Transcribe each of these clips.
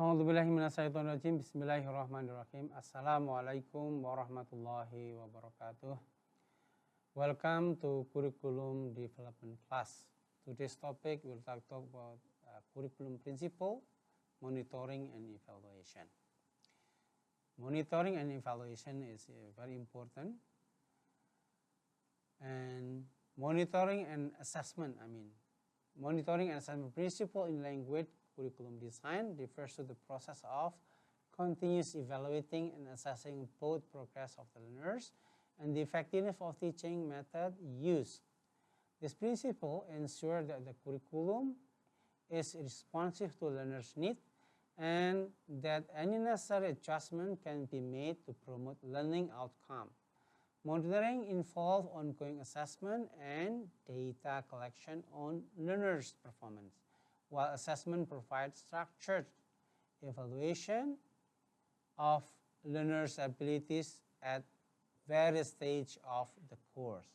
A'udzubillahiminasyaitonirrajim. Bismillahirrahmanirrahim. Assalamualaikum warahmatullahi wabarakatuh. Welcome to Curriculum Development Class. Today's topic we'll talk about curriculum principle, monitoring and evaluation. Monitoring and evaluation is very important. And monitoring and assessment principle in language curriculum design refers to the process of continuous evaluating and assessing both progress of the learners and the effectiveness of teaching method used. This principle ensures that the curriculum is responsive to learners' needs and that any necessary adjustment can be made to promote learning outcome. Monitoring involves ongoing assessment and data collection on learners' performance, while assessment provides structured evaluation of learners' abilities at various stages of the course.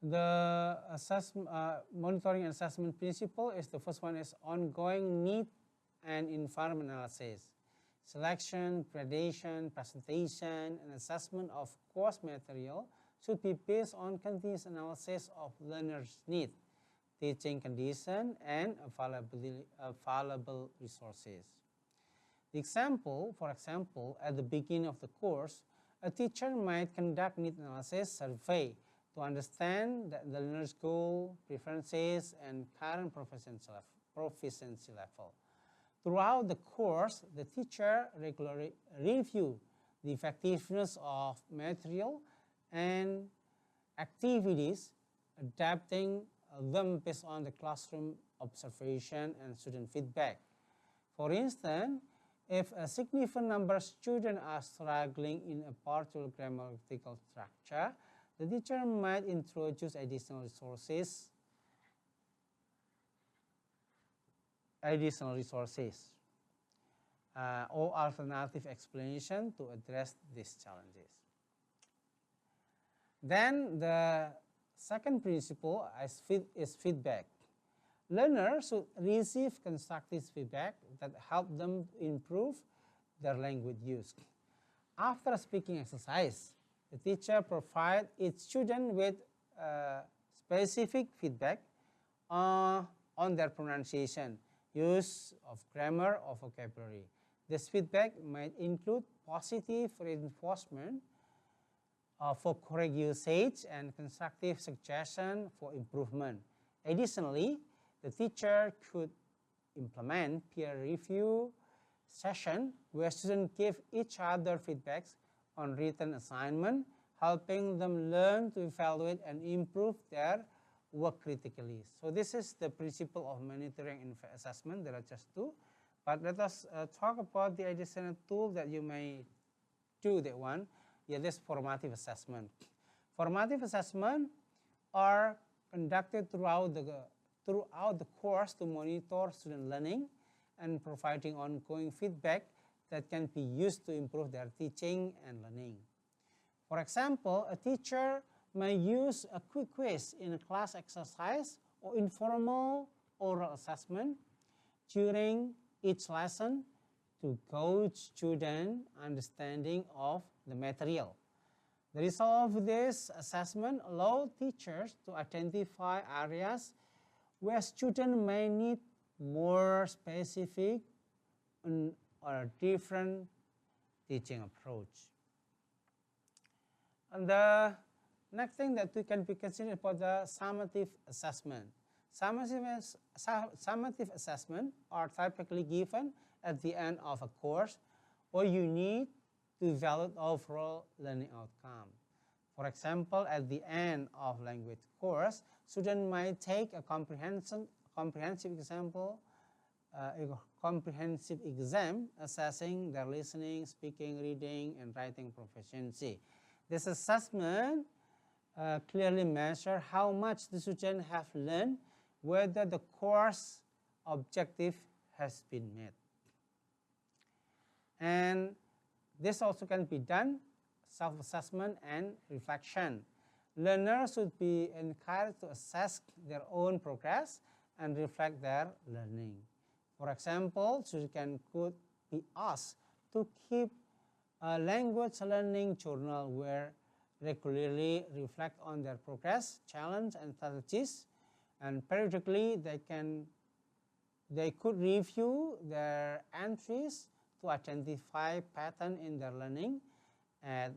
The monitoring and assessment principle is the first one is ongoing need and environment analysis. Selection, gradation, presentation, and assessment of course material should be based on continuous analysis of learners' needs, teaching condition, and available resources. For example, at the beginning of the course, a teacher might conduct need analysis survey to understand the learner's goal, preferences, and current proficiency level. Throughout the course, the teacher regularly reviews the effectiveness of material and activities, adapting them based on the classroom observation and student feedback. For instance, if a significant number of students are struggling in a particular grammatical structure, the teacher might introduce additional resources or alternative explanation to address these challenges. Then the second principle is feedback. Learners should receive constructive feedback that help them improve their language use. After a speaking exercise, the teacher provides each student with specific feedback on their pronunciation, use of grammar or vocabulary. This feedback might include positive reinforcement for correct usage and constructive suggestion for improvement. Additionally, the teacher could implement peer review session where students give each other feedbacks on written assignment, helping them learn to evaluate and improve their work critically. So this is the principle of monitoring and assessment. There are just two, but let us talk about the additional tool that you may do that one. Yeah, this formative assessment. Formative assessment are conducted throughout the course to monitor student learning and providing ongoing feedback that can be used to improve their teaching and learning. For example, a teacher may use a quick quiz in a class exercise or informal oral assessment during each lesson to gauge student understanding of the material. The result of this assessment allows teachers to identify areas where students may need more specific or different teaching approach. And the next thing that we can be considered for the summative assessment. Summative assessment are typically given at the end of a course or you need to evaluate overall learning outcome. For example, at the end of language course, students might take a comprehensive exam assessing their listening, speaking, reading, and writing proficiency. This assessment clearly measures how much the students have learned, whether the course objective has been met. And this also can be done self-assessment and reflection. Learners should be encouraged to assess their own progress and reflect their learning. For example, students could be asked to keep a language learning journal where regularly reflect on their progress, challenge, and strategies, and periodically they could review their entries to identify patterns in their learning and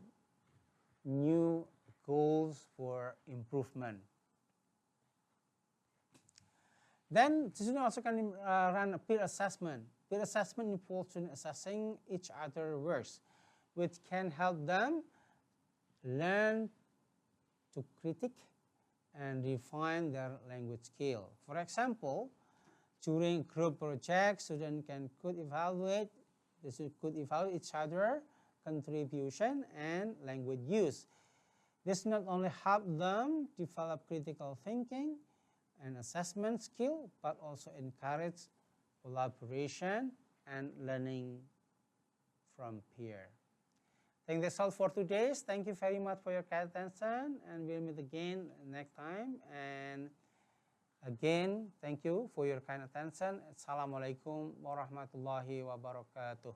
new goals for improvement. Then the student also can run a peer assessment. Peer assessment involves students assessing each other's works, which can help them learn to critique and refine their language skill. For example, during group projects, students could evaluate each other's contribution and language use. This not only help them develop critical thinking and assessment skill, but also encourage collaboration and learning from peers. I think that's all for today. Thank you very much for your kind attention, and we'll meet again next time. And again, thank you for your kind attention. Assalamualaikum warahmatullahi wabarakatuh.